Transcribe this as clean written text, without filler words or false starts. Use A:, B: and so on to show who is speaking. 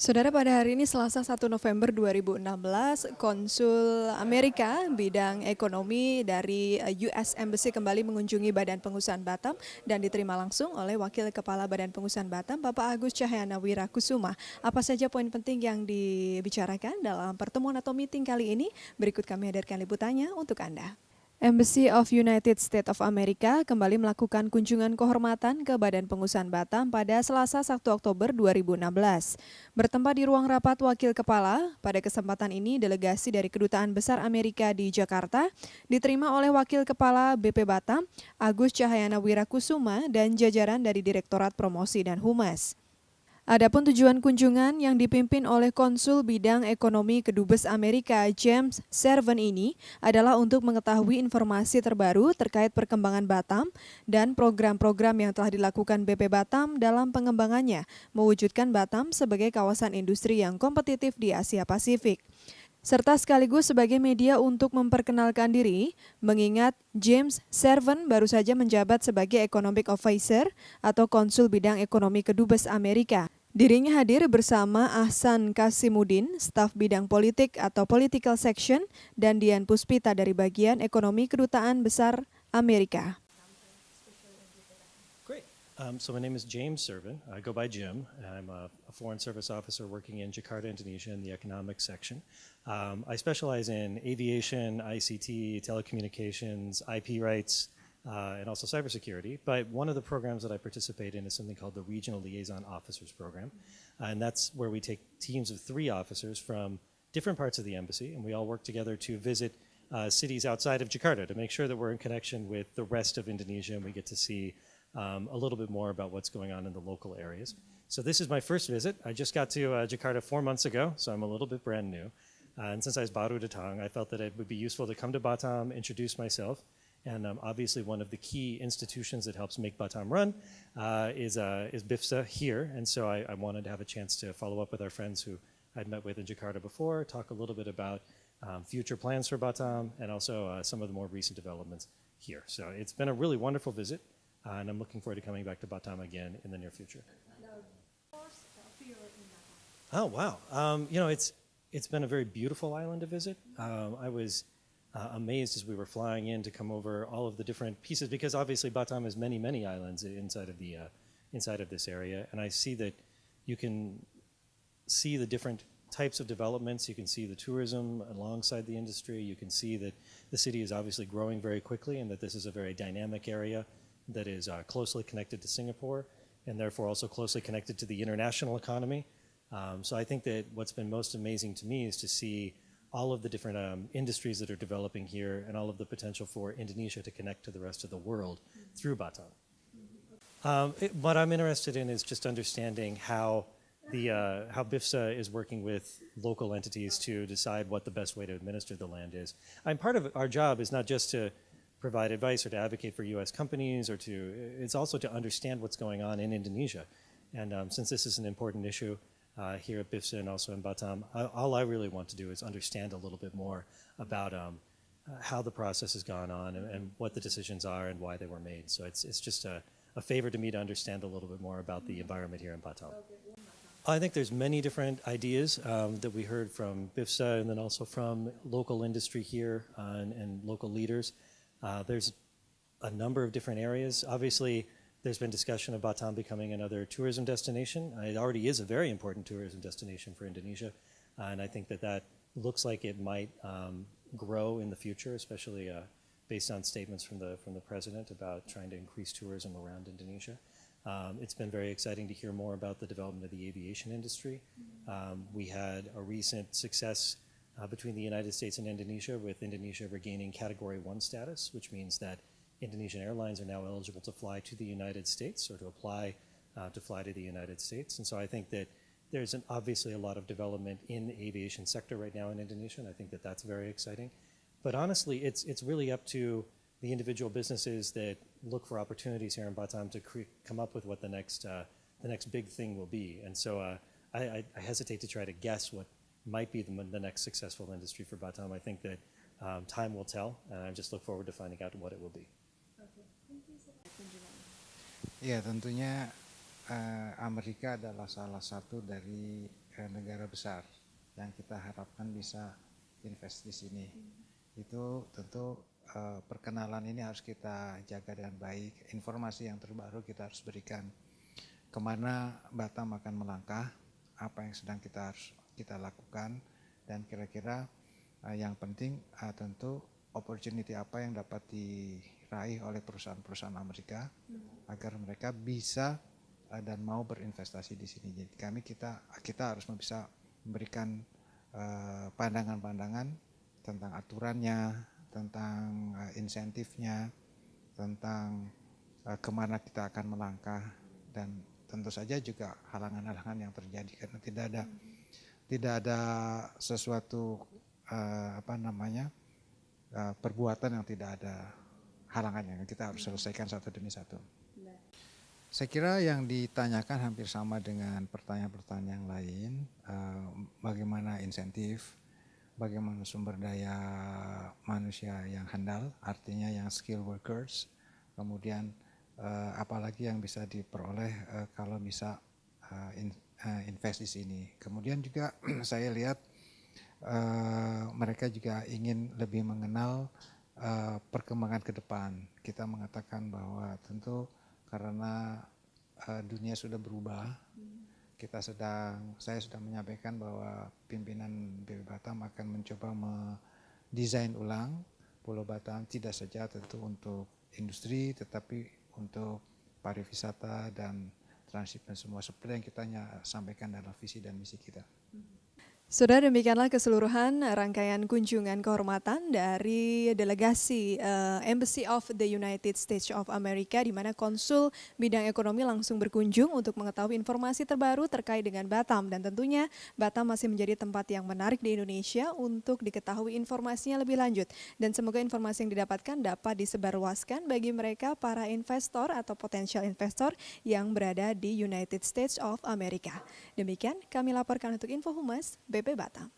A: Saudara, pada hari ini Selasa 1 November 2016, Konsul Amerika Bidang Ekonomi dari US Embassy kembali mengunjungi Badan Pengusahaan Batam dan diterima langsung oleh Wakil Kepala Badan Pengusahaan Batam, Bapak Agus Cahyana Wirakusuma. Apa saja poin penting yang dibicarakan dalam pertemuan atau meeting kali ini? Berikut kami hadirkan liputannya untuk Anda. Embassy of United States of America kembali melakukan kunjungan kehormatan ke Badan Pengusahaan Batam pada Selasa 1 Oktober 2016. Bertempat di ruang rapat Wakil Kepala, pada kesempatan ini delegasi dari Kedutaan Besar Amerika di Jakarta diterima oleh Wakil Kepala BP Batam, Agus Cahyana Wirakusuma, dan jajaran dari Direktorat Promosi dan Humas. Adapun tujuan kunjungan yang dipimpin oleh Konsul Bidang Ekonomi Kedubes Amerika James Servan ini adalah untuk mengetahui informasi terbaru terkait perkembangan Batam dan program-program yang telah dilakukan BP Batam dalam pengembangannya, mewujudkan Batam sebagai kawasan industri yang kompetitif di Asia Pasifik. Serta sekaligus sebagai media untuk memperkenalkan diri, mengingat James Servan baru saja menjabat sebagai Economic Officer atau Konsul Bidang Ekonomi Kedubes Amerika. Dirinya hadir bersama Ahsan Kasimudin, staf bidang politik atau Political Section, dan Dian Puspita dari bagian Ekonomi Kedutaan Besar Amerika.
B: Great. So my name is James Servan. I go by Jim. I'm a Foreign Service Officer working in Jakarta, Indonesia in the Economics section. I specialize in aviation, ICT, telecommunications, IP rights, and also cybersecurity. But one of the programs that I participate in is something called the Regional Liaison Officers Program. And that's where we take teams of 3 officers from different parts of the embassy, and we all work together to visit cities outside of Jakarta to make sure that we're in connection with the rest of Indonesia and we get to see a little bit more about what's going on in the local areas. So this is my first visit. I just got to Jakarta 4 months ago, so I'm a little bit brand new. And since I was baru datang, I felt that it would be useful to come to Batam, introduce myself. And obviously one of the key institutions that helps make Batam run is BIFSA here. And so I wanted to have a chance to follow up with our friends who I'd met with in Jakarta before, talk a little bit about future plans for Batam, and also some of the more recent developments here. So it's been a really wonderful visit, and I'm looking forward to coming back to Batam again in the near future. Oh, wow. It's been a very beautiful island to visit. I was amazed as we were flying in to come over all of the different pieces, because obviously Batam has many, many islands inside of this area, and I see that you can see the different types of developments. You can see the tourism alongside the industry. You can see that the city is obviously growing very quickly, and that this is a very dynamic area that is closely connected to Singapore, and therefore also closely connected to the international economy. So I think that what's been most amazing to me is to see all of the different industries that are developing here and all of the potential for Indonesia to connect to the rest of the world through Batam. What I'm interested in is just understanding how BIFSA is working with local entities to decide what the best way to administer the land is. Part of our job is not just to provide advice or to advocate for U.S. companies, it's also to understand what's going on in Indonesia. And since this is an important issue, here at BIFSA and also in Batam, all I really want to do is understand a little bit more about how the process has gone on and what the decisions are and why they were made. So it's just a favor to me to understand a little bit more about the environment here in Batam. I think there's many different ideas that we heard from BIFSA and then also from local industry here and local leaders. There's a number of different areas. Obviously, there's been discussion of Batam becoming another tourism destination. It already is a very important tourism destination for Indonesia, and I think that looks like it might grow in the future, especially based on statements from the president about trying to increase tourism around Indonesia. It's been very exciting to hear more about the development of the aviation industry. We had a recent success between the United States and Indonesia, with Indonesia regaining Category 1 status, which means that Indonesian airlines are now eligible to fly to the United States or to apply to fly to the United States. And so I think that there's obviously a lot of development in the aviation sector right now in Indonesia, and I think that that's very exciting. But honestly, it's really up to the individual businesses that look for opportunities here in Batam to come up with what the next big thing will be. And so I hesitate to try to guess what might be the next successful industry for Batam. I think that time will tell, and I just look forward to finding out what it will be.
C: Ya, tentunya Amerika adalah salah satu dari negara besar yang kita harapkan bisa invest di sini. Itu tentu perkenalan ini harus kita jaga dengan baik. Informasi yang terbaru kita harus berikan. Kemana Batam akan melangkah, apa yang sedang kita lakukan, dan kira-kira yang penting tentu opportunity apa yang dapat diraih oleh perusahaan-perusahaan Amerika agar mereka bisa dan mau berinvestasi di sini. Jadi kita harus bisa memberikan pandangan-pandangan tentang aturannya, tentang insentifnya, tentang kemana kita akan melangkah, dan tentu saja juga halangan-halangan yang terjadi karena tidak ada sesuatu perbuatan yang tidak ada halangannya. Kita harus selesaikan satu demi satu. Saya kira yang ditanyakan hampir sama dengan pertanyaan-pertanyaan yang lain. Bagaimana insentif, bagaimana sumber daya manusia yang handal, artinya yang skilled workers, kemudian apalagi yang bisa diperoleh kalau bisa invest di sini. Kemudian juga saya lihat mereka juga ingin lebih mengenal perkembangan ke depan. Kita mengatakan bahwa tentu karena dunia sudah berubah, saya sudah menyampaikan bahwa pimpinan BB Batam akan mencoba mendesain ulang Pulau Batam tidak saja tentu untuk industri, tetapi untuk pariwisata dan transit dan semua seperti yang kita sampaikan dalam visi dan misi kita.
A: Sudah demikianlah keseluruhan rangkaian kunjungan kehormatan dari delegasi Embassy of the United States of America, di mana Konsul Bidang Ekonomi langsung berkunjung untuk mengetahui informasi terbaru terkait dengan Batam. Dan tentunya Batam masih menjadi tempat yang menarik di Indonesia untuk diketahui informasinya lebih lanjut. Dan semoga informasi yang didapatkan dapat disebarluaskan bagi mereka para investor atau potensial investor yang berada di United States of America. Demikian kami laporkan untuk Info Humas BB Batam.